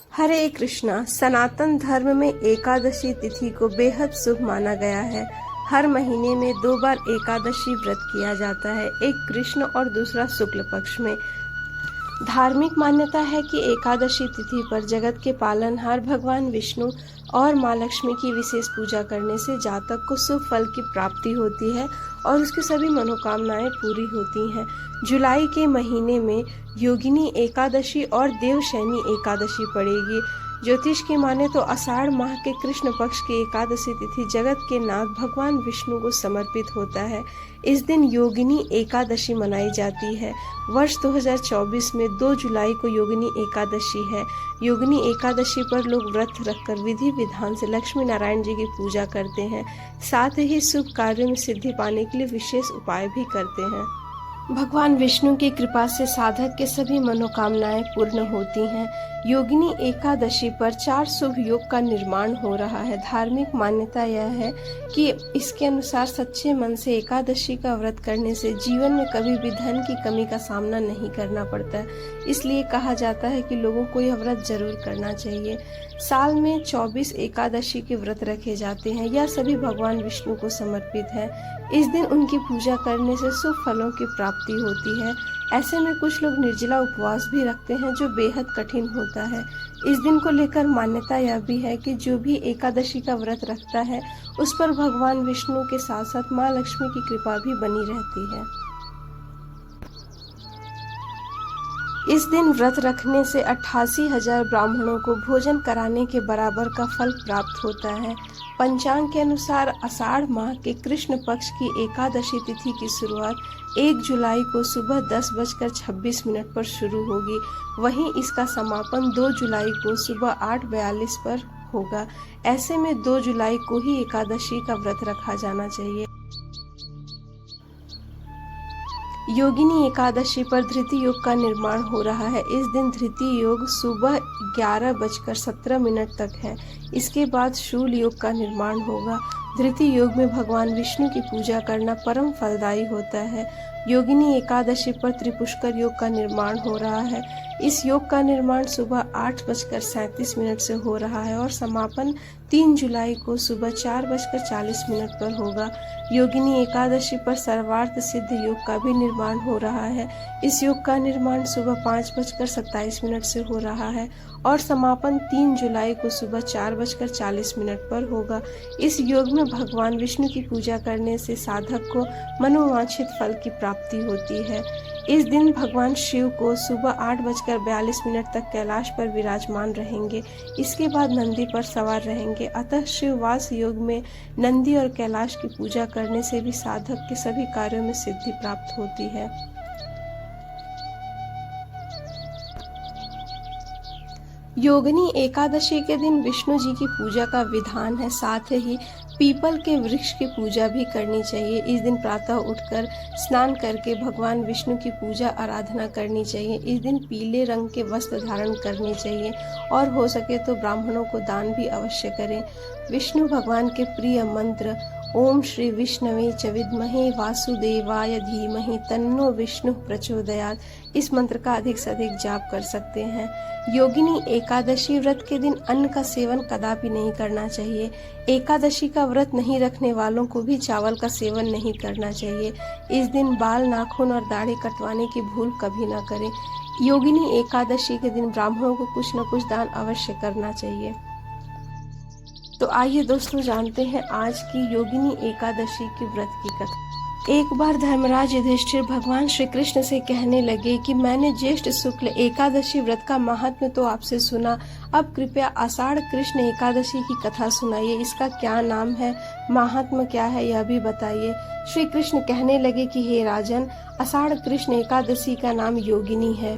हरे कृष्णा। सनातन धर्म में एकादशी तिथि को बेहद शुभ माना गया है। हर महीने में 2 बार एकादशी व्रत किया जाता है, एक कृष्ण और दूसरा शुक्ल पक्ष में। धार्मिक मान्यता है कि एकादशी तिथि पर जगत के पालनहार भगवान विष्णु और माँ लक्ष्मी की विशेष पूजा करने से जातक को शुभ फल की प्राप्ति होती है और उसकी सभी मनोकामनाएं पूरी होती हैं। जुलाई के महीने में योगिनी एकादशी और देवशयनी एकादशी पड़ेगी। ज्योतिष की माने तो आषाढ़ माह के कृष्ण पक्ष की एकादशी तिथि जगत के नाथ भगवान विष्णु को समर्पित होता है। इस दिन योगिनी एकादशी मनाई जाती है। वर्ष 2024 में 2 जुलाई को योगिनी एकादशी है। योगिनी एकादशी पर लोग व्रत रखकर विधि विधान से लक्ष्मी नारायण जी की पूजा करते हैं, साथ ही शुभ कार्यों में सिद्धि पाने के लिए विशेष उपाय भी करते हैं। भगवान विष्णु की कृपा से साधक के सभी मनोकामनाएं पूर्ण होती हैं। योगिनी एकादशी पर 4 शुभ योग का निर्माण हो रहा है। धार्मिक मान्यता यह है कि इसके अनुसार सच्चे मन से एकादशी का व्रत करने से जीवन में कभी भी धन की कमी का सामना नहीं करना पड़ता। इसलिए कहा जाता है कि लोगों को यह व्रत जरूर करना चाहिए। साल में 24 एकादशी के व्रत रखे जाते हैं। यह सभी भगवान विष्णु को समर्पित है। इस दिन उनकी पूजा करने से शुभ फलों की प्राप्ति होती है। ऐसे में कुछ लोग निर्जला उपवास भी रखते हैं, जो बेहद कठिन होता है। इस दिन को लेकर मान्यता यह भी है कि जो भी एकादशी का व्रत रखता है, उस पर भगवान विष्णु के साथ साथ माँ लक्ष्मी की कृपा भी बनी रहती है। इस दिन व्रत रखने से 88,000 ब्राह्मणों को भोजन कराने के बराबर का फल प्राप्त होता है। पंचांग के अनुसार आषाढ़ माह के कृष्ण पक्ष की एकादशी तिथि की शुरुआत 1 जुलाई को सुबह 10:26 पर शुरू होगी। वहीं इसका समापन 2 जुलाई को सुबह 8:42 पर होगा। ऐसे में 2 जुलाई को ही एकादशी का व्रत रखा जाना चाहिए। योगिनी एकादशी पर धृति योग का निर्माण हो रहा है। इस दिन धृति योग सुबह 11:17 तक है। इसके बाद शूल योग का निर्माण होगा। धृति योग में भगवान विष्णु की पूजा करना परम फलदायी होता है। योगिनी एकादशी पर त्रिपुष्कर योग का निर्माण हो रहा है। इस योग का निर्माण सुबह 8:37 से हो रहा है और समापन 3 जुलाई को सुबह 4:40 पर होगा। योगिनी एकादशी पर सर्वार्थ सिद्ध योग का भी निर्माण हो रहा है। इस योग का निर्माण सुबह 5:27 से हो रहा है और समापन 3 जुलाई को सुबह 4:40 पर होगा। इस योग में भगवान विष्णु की पूजा करने से साधक को मनोवांछित फल की प्राप्ति होती है। इस दिन भगवान शिव को सुबह 8:42 तक कैलाश पर विराजमान रहेंगे। इसके बाद नंदी पर सवार रहेंगे। अतः शिववास योग में नंदी और कैलाश की पूजा करने से भी साधक के सभी कार्यों में सिद्धि प्राप्त होती है। योगिनी एकादशी के दिन विष्णु जी की पूजा का विधान है। साथ ही पीपल के वृक्ष की पूजा भी करनी चाहिए। इस दिन प्रातः उठकर स्नान करके भगवान विष्णु की पूजा आराधना करनी चाहिए। इस दिन पीले रंग के वस्त्र धारण करने चाहिए और हो सके तो ब्राह्मणों को दान भी अवश्य करें। विष्णु भगवान के प्रिय मंत्र ओम श्री विष्णवे च विद्महे वासुदेवाय धीमहि तन्नो विष्णु प्रचोदयात्, इस मंत्र का अधिक से अधिक जाप कर सकते हैं। योगिनी एकादशी व्रत के दिन अन्न का सेवन कदापि नहीं करना चाहिए। एकादशी का व्रत नहीं रखने वालों को भी चावल का सेवन नहीं करना चाहिए। इस दिन बाल, नाखून और दाढ़ी कटवाने की भूल कभी न करें। योगिनी एकादशी के दिन ब्राह्मणों को कुछ न कुछ दान अवश्य करना चाहिए। तो आइए दोस्तों जानते हैं आज की योगिनी एकादशी की व्रत की कथा। एक बार धर्मराज युधिष्ठिर भगवान श्री कृष्ण से कहने लगे कि मैंने ज्येष्ठ शुक्ल एकादशी व्रत का महात्म्य तो आपसे सुना, अब कृपया आषाढ़ कृष्ण एकादशी की कथा सुनाइए। इसका क्या नाम है, महात्म्य क्या है, यह भी बताइए। श्री कृष्ण कहने लगे कि हे राजन, आषाढ़ कृष्ण एकादशी का नाम योगिनी है।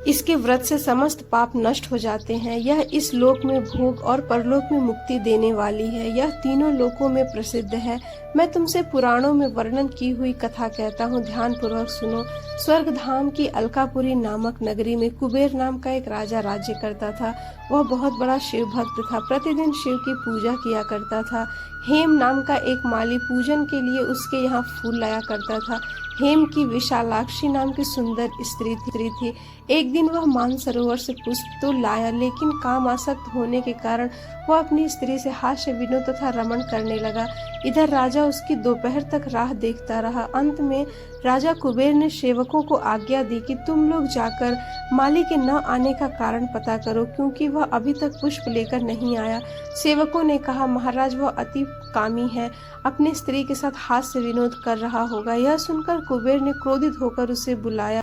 इसके व्रत से समस्त पाप नष्ट हो जाते हैं। यह इस लोक में भोग और परलोक में मुक्ति देने वाली है। यह तीनों लोकों में प्रसिद्ध है। मैं तुमसे पुराणों में वर्णन की हुई कथा कहता हूँ, ध्यान पूर्वक सुनो। स्वर्ग धाम की अलकापुरी नामक नगरी में कुबेर नाम का एक राजा राज्य करता था। वह बहुत बड़ा शिव भक्त था, प्रतिदिन शिव की पूजा किया करता था। हेम नाम का एक माली पूजन के लिए उसके यहाँ फूल लाया करता था। हेम की विशालाक्षी नाम की सुंदर स्त्री थी। एक दिन वह मानसरोवर से पुष्प तो लाया, लेकिन काम आसक्त होने के कारण वह अपनी स्त्री से हास्य विनोद तथा रमण करने लगा। इधर राजा उसकी दोपहर तक राह देखता रहा। अंत में राजा कुबेर ने सेवकों को आज्ञा दी कि तुम लोग जाकर माली के न आने का कारण पता करो, क्योंकि वह अभी तक पुष्प लेकर नहीं आया। सेवकों ने कहा, महाराज वह अति कामी है, अपनी स्त्री के साथ हास्य विनोद कर रहा होगा। यह सुनकर कुबेर ने क्रोधित होकर उसे बुलाया।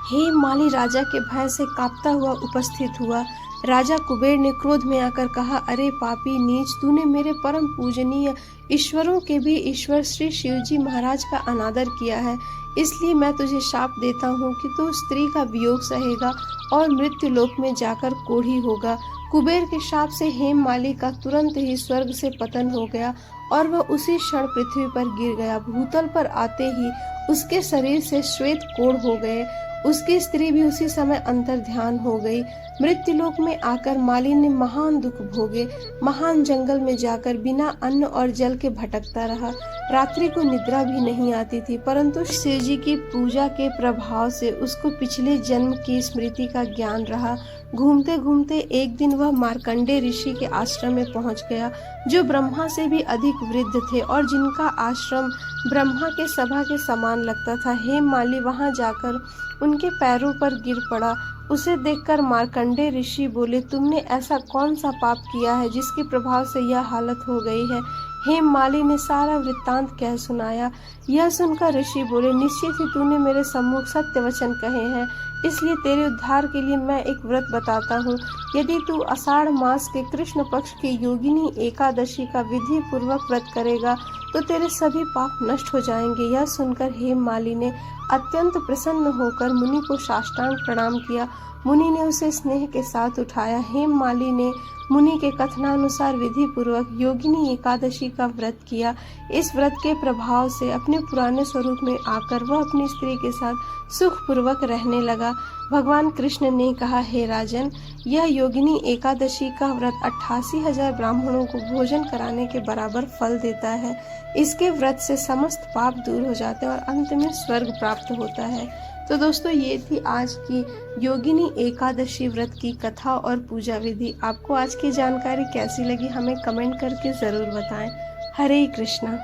हेम माली राजा के भय से कांपता हुआ उपस्थित हुआ। राजा कुबेर ने क्रोध में आकर कहा, अरे पापी नीच, तूने मेरे परम पूजनीय ईश्वरों के भी ईश्वर श्री शिवजी महाराज का अनादर किया है। इसलिए मैं तुझे शाप देता हूँ कि तू स्त्री का वियोग सहेगा और मृत्यु लोक में जाकर कोढ़ी होगा। कुबेर के शाप से हेम माली का तुरंत ही स्वर्ग से पतन हो गया और वह उसी क्षण पृथ्वी पर गिर गया। भूतल पर आते ही उसके शरीर से श्वेत कोढ़ हो गए। उसकी स्त्री भी उसी समय अंतर ध्यान हो गई। मृत्युलोक में आकर माली ने महान दुख भोगे। महान जंगल में जाकर बिना अन्न और जल के भटकता रहा। रात्रि को निद्रा भी नहीं आती थी, परंतु शिव जी की पूजा के प्रभाव से उसको पिछले जन्म की स्मृति का ज्ञान रहा। घूमते घूमते एक दिन वह मार्कंडे ऋषि के आश्रम में पहुंच गया, जो ब्रह्मा से भी अधिक वृद्ध थे और जिनका आश्रम ब्रह्मा के सभा के समान लगता था। हेम माली वहां जाकर उनके पैरों पर गिर पड़ा। उसे देखकर मार्कंडे ऋषि बोले, तुमने ऐसा कौन सा पाप किया है जिसके प्रभाव से यह हालत हो गई है। हेम माली ने सारा वृत्तांत कह सुनाया। यह सुनकर ऋषि बोले, निश्चित ही तूने मेरे सम्मुख सत्य वचन कहे हैं, इसलिए तेरे उद्धार के लिए मैं एक व्रत बताता हूँ। यदि तू आषाढ़ मास के कृष्ण पक्ष की योगिनी एकादशी का विधि पूर्वक व्रत करेगा तो तेरे सभी पाप नष्ट हो जाएंगे। यह सुनकर हेम माली ने अत्यंत प्रसन्न होकर मुनि को साष्टांग प्रणाम किया। मुनि ने उसे स्नेह के साथ उठाया। हेम माली ने मुनि के कथनानुसार विधि पूर्वक योगिनी एकादशी का व्रत किया। इस व्रत के प्रभाव से अपने पुराने स्वरूप में आकर वह अपनी स्त्री के साथ सुख पूर्वक रहने लगा। भगवान कृष्ण ने कहा, हे राजन, यह योगिनी एकादशी का व्रत 88,000 ब्राह्मणों को भोजन कराने के बराबर फल देता है। इसके व्रत से समस्त पाप दूर हो जाते हैं और अंत में स्वर्ग प्राप्त होता है। तो दोस्तों, ये थी आज की योगिनी एकादशी व्रत की कथा और पूजा विधि। आपको आज की जानकारी कैसी लगी हमें कमेंट करके ज़रूर बताएं। हरे कृष्णा।